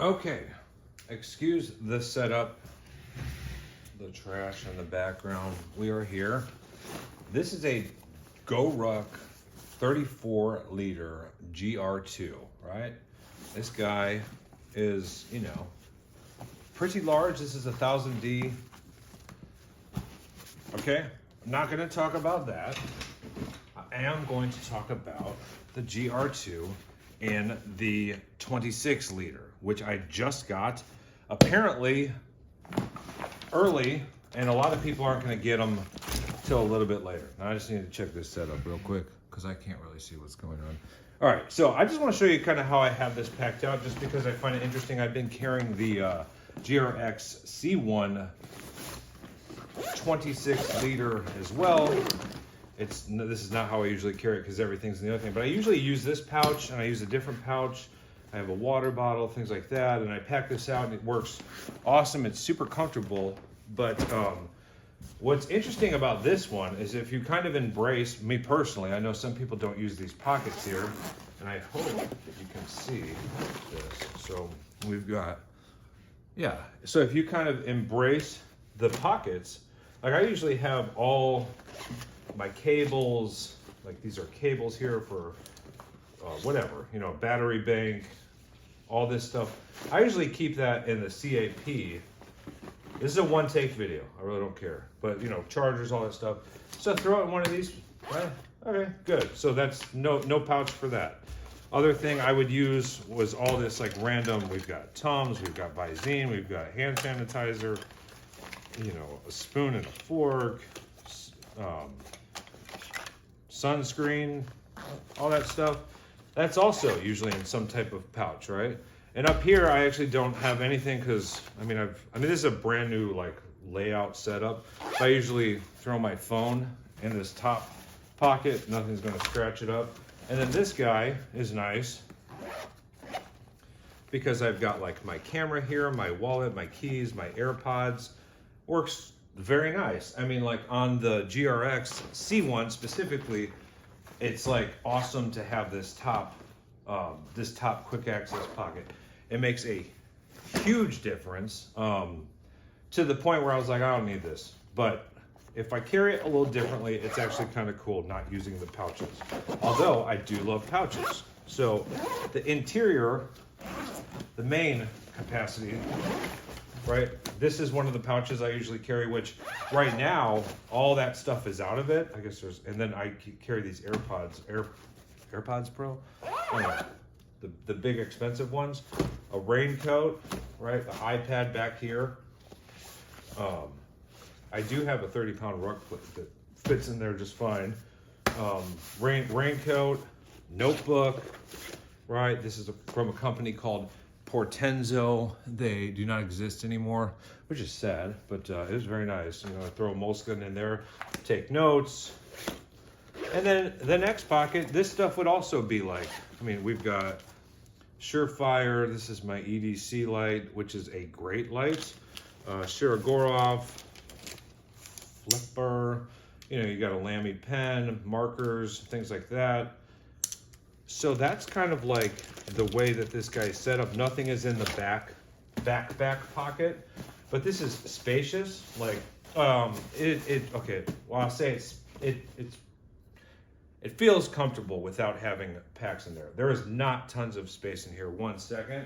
Okay, excuse the setup, the trash in the background. We are here. This is a GORUCK 34 liter GR2, right? This guy is, pretty large. This is 1000D. Okay, I'm not gonna talk about that. I am going to talk about the GR2 in the 26 liter, which I just got apparently early, and a lot of people aren't going to get them till a little bit later. Now I just need to check this setup real quick because I can't really see what's going on. All right, so I just want to show you kind of how I have this packed out, just because I find it interesting. I've been carrying the GRX C1 26 liter as well. This is not how I usually carry it because everything's in the other thing, but I usually use this pouch and I use a different pouch. I have a water bottle, things like that, and I pack this out and it works awesome. It's super comfortable, but what's interesting about this one is if you kind of embrace, me personally, I know some people don't use these pockets here, and I hope that you can see this. So we've got, so if you kind of embrace the pockets, like I usually have all my cables, like these are cables here for whatever, battery bank, all this stuff. I usually keep that in the CAP. This is a one take video, I really don't care, but chargers, all that stuff. So throw it in one of these, right? Okay, good. So that's no pouch for that. Other thing I would use was all this like random, we've got Tums, we've got Visine, we've got hand sanitizer, a spoon and a fork, sunscreen, all that stuff. That's also usually in some type of pouch, right? And up here, I actually don't have anything because this is a brand new like layout setup. I usually throw my phone in this top pocket. Nothing's gonna scratch it up. And then this guy is nice because I've got like my camera here, my wallet, my keys, my AirPods. Works very nice. Like on the GRX C1 specifically, it's like awesome to have this top quick access pocket. It makes a huge difference to the point where I was like, I don't need this. But if I carry it a little differently, it's actually kind of cool not using the pouches. Although I do love pouches. So the interior, the main capacity, right? This is one of the pouches I usually carry, which right now, all that stuff is out of it. I guess and then I carry these AirPods Pro, the big expensive ones, a raincoat, right? The iPad back here. I do have a 30-pound ruck that fits in there just fine. Raincoat, notebook, right? This is from a company called Portenzo. They do not exist anymore, which is sad, but it was very nice. I throw a Moleskine in there, take notes. And then the next pocket, this stuff would also be like, we've got Surefire. This is my EDC light, which is a great light. Shirogorov, flipper, you got a Lamy pen, markers, things like that. So that's kind of like the way that this guy's set up. Nothing is in the back pocket, but this is spacious. Like, okay, well, I'll say it feels comfortable without having packs in there. There is not tons of space in here. 1 second,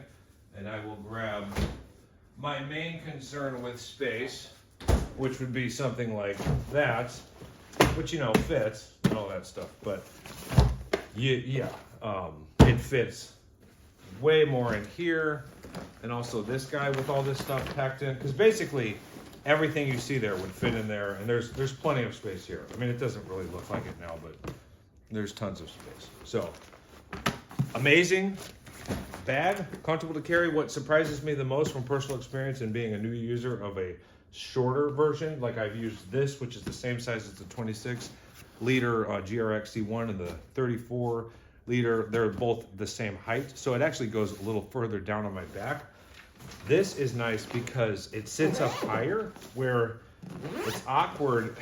and I will grab my main concern with space, which would be something like that, which, fits and all that stuff, but it fits way more in here, and also this guy with all this stuff packed in, because basically everything you see there would fit in there, and there's plenty of space here. It doesn't really look like it now, but there's tons of space. So amazing bag, comfortable to carry. What surprises me the most from personal experience and being a new user of a shorter version, like I've used this, which is the same size as the 26 liter GRX C1 and the 34 liter, they're both the same height, so it actually goes a little further down on my back. This is nice because it sits up higher, where it's awkward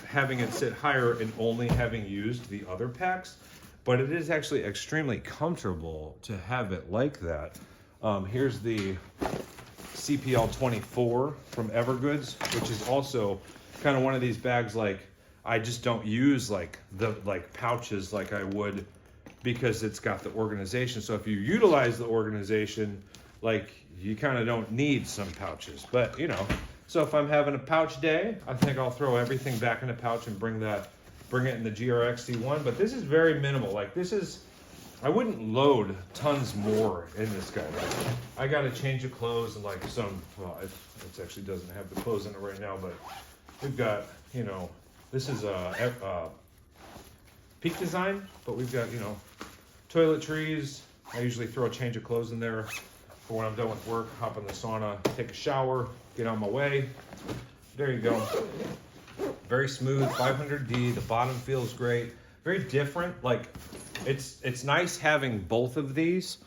having it sit higher and only having used the other packs, but it is actually extremely comfortable to have it like that. Here's the CPL 24 from Evergoods, which is also kind of one of these bags. Like, I just don't use like the pouches like I would, because it's got the organization. So if you utilize the organization, like, you kind of don't need some pouches. But you know, so if I'm having a pouch day, I think I'll throw everything back in a pouch and bring it in the GRXD1. But this is very minimal. Like, this is, I wouldn't load tons more in this guy. Like, I got a change of clothes and like some, well, it actually doesn't have the clothes in it right now, but we've got, you know, this is a Peak Design, but we've got, you know, toiletries. I usually throw a change of clothes in there for when I'm done with work, hop in the sauna, take a shower, get on my way. There you go. Very smooth, 500D. The bottom feels great. Very different. Like, it's nice having both of these.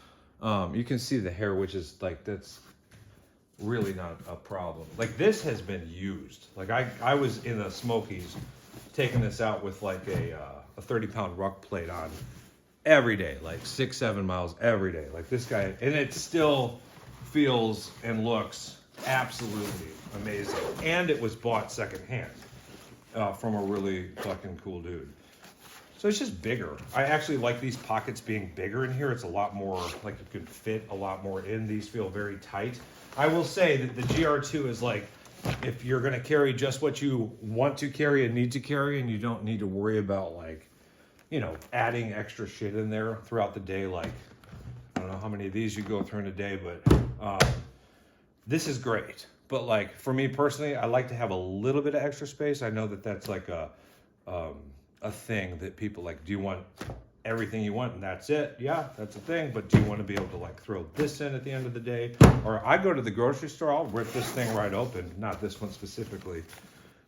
You can see the hair, which is like, that's really not a problem. Like, this has been used. Like, I was in the Smokies taking this out with like a 30-pound ruck plate on every day, like 6-7 miles every day. Like, this guy, and it still feels and looks absolutely amazing. And it was bought secondhand from a really fucking cool dude. So it's just bigger. I actually like these pockets being bigger in here. It's a lot more, like, you can fit a lot more in. These feel very tight. I will say that the GR2 is like, if you're gonna carry just what you want to carry and need to carry, and you don't need to worry about, like, you know, adding extra shit in there throughout the day. Like, I don't know how many of these you go through in a day, but this is great. But like, for me personally, I like to have a little bit of extra space. I know that that's like a thing that people like. Do you want everything you want and that's it? Yeah, that's a thing. But do you want to be able to like throw this in at the end of the day? Or I go to the grocery store, I'll rip this thing right open. Not this one specifically,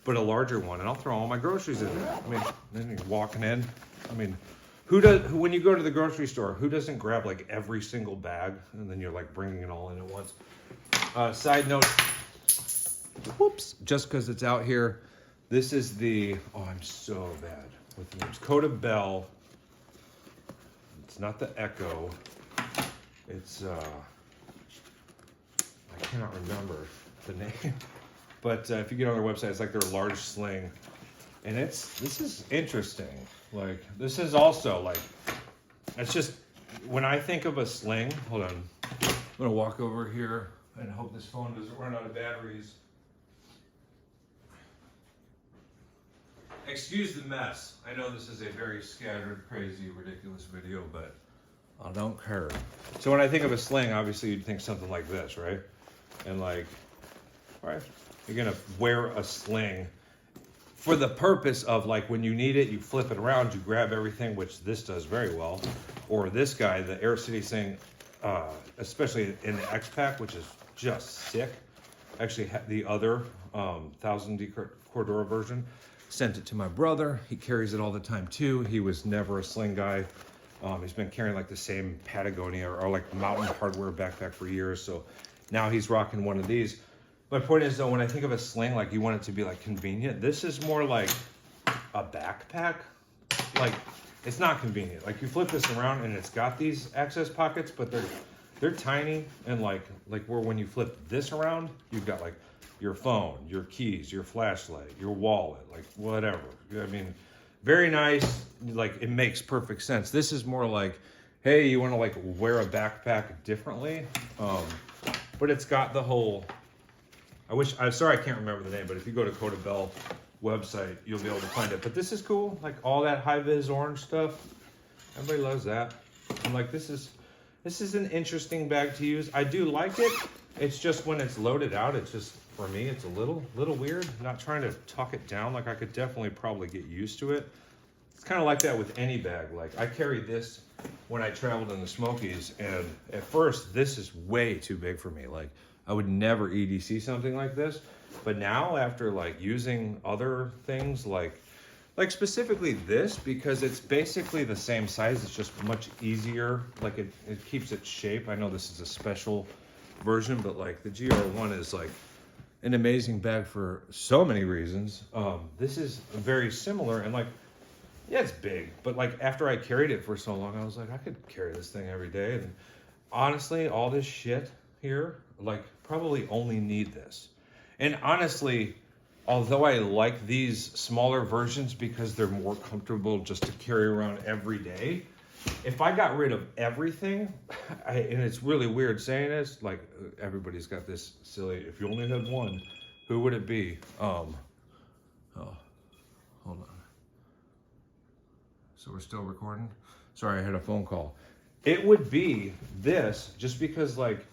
but a larger one, and I'll throw all my groceries in there. I mean, then you're walking in. I mean, when you go to the grocery store, who doesn't grab like every single bag and then you're like bringing it all in at once? Side note, whoops, just because it's out here, this is the, oh, I'm so bad with the names. Coda Bell. It's not the Echo. It's, I cannot remember the name. But if you get on their website, it's like their large sling. And this is interesting. Like, this is also like, it's just, when I think of a sling, hold on. I'm gonna walk over here and hope this phone doesn't run out of batteries. Excuse the mess. I know this is a very scattered, crazy, ridiculous video, but I don't care. So when I think of a sling, obviously you'd think something like this, right? And like, all right, you're gonna wear a sling for the purpose of, like, when you need it, you flip it around, you grab everything, which this does very well. Or this guy, the Air City thing, especially in the X-Pack, which is just sick. Actually, the other 1000D Cordura version, sent it to my brother. He carries it all the time too. He was never a sling guy. He's been carrying like the same Patagonia or like Mountain Hardwear backpack for years. So now he's rocking one of these. My point is, though, when I think of a sling, like, you want it to be like convenient. This is more like a backpack. Like, it's not convenient. Like, you flip this around and it's got these access pockets, but they're tiny, and like where when you flip this around, you've got like your phone, your keys, your flashlight, your wallet, like whatever. I mean, very nice. Like, it makes perfect sense. This is more like, hey, you want to like wear a backpack differently, but it's got the whole. I'm sorry I can't remember the name, but if you go to Coda Bell website, you'll be able to find it. But this is cool, like all that high-vis orange stuff. Everybody loves that. I'm like, this is an interesting bag to use. I do like it. It's just when it's loaded out, it's just, for me, it's a little weird. I'm not trying to tuck it down. Like, I could definitely probably get used to it. It's kind of like that with any bag. Like, I carried this when I traveled in the Smokies, and at first, this is way too big for me. Like, I would never EDC something like this. But now, after like using other things, like specifically this, because it's basically the same size, it's just much easier. Like, it keeps its shape. I know this is a special version, but like the GR1 is like an amazing bag for so many reasons. This is very similar, and like, yeah, it's big, but like after I carried it for so long, I was like, I could carry this thing every day. And honestly, all this shit here, like, probably only need this. And honestly, although I like these smaller versions because they're more comfortable just to carry around every day, if I got rid of everything, and it's really weird saying this, like, everybody's got this silly, if you only had one, who would it be? Oh, hold on. So we're still recording? Sorry, I had a phone call. It would be this, just because, like,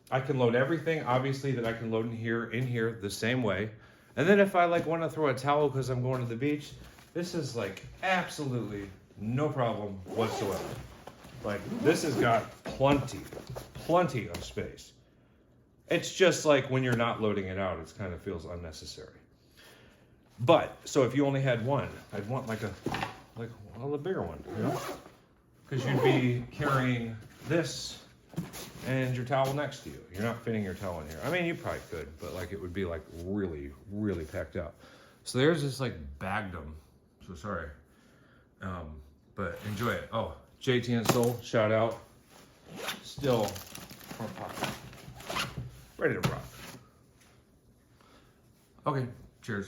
I can load everything, obviously, that I can load in here the same way. And then if I, like, want to throw a towel because I'm going to the beach, this is, like, absolutely no problem whatsoever. Like, this has got plenty of space. It's just like when you're not loading it out, it kind of feels unnecessary. But, so if you only had one, I'd want like a bigger one, you know? Because you'd be carrying this and your towel next to you. You're not fitting your towel in here. I mean, you probably could, but like it would be like really packed out. So there's this like bagdom. So sorry. But enjoy it. Oh, JT and Soul, shout out. Still front pocket. Ready to rock. Okay, cheers.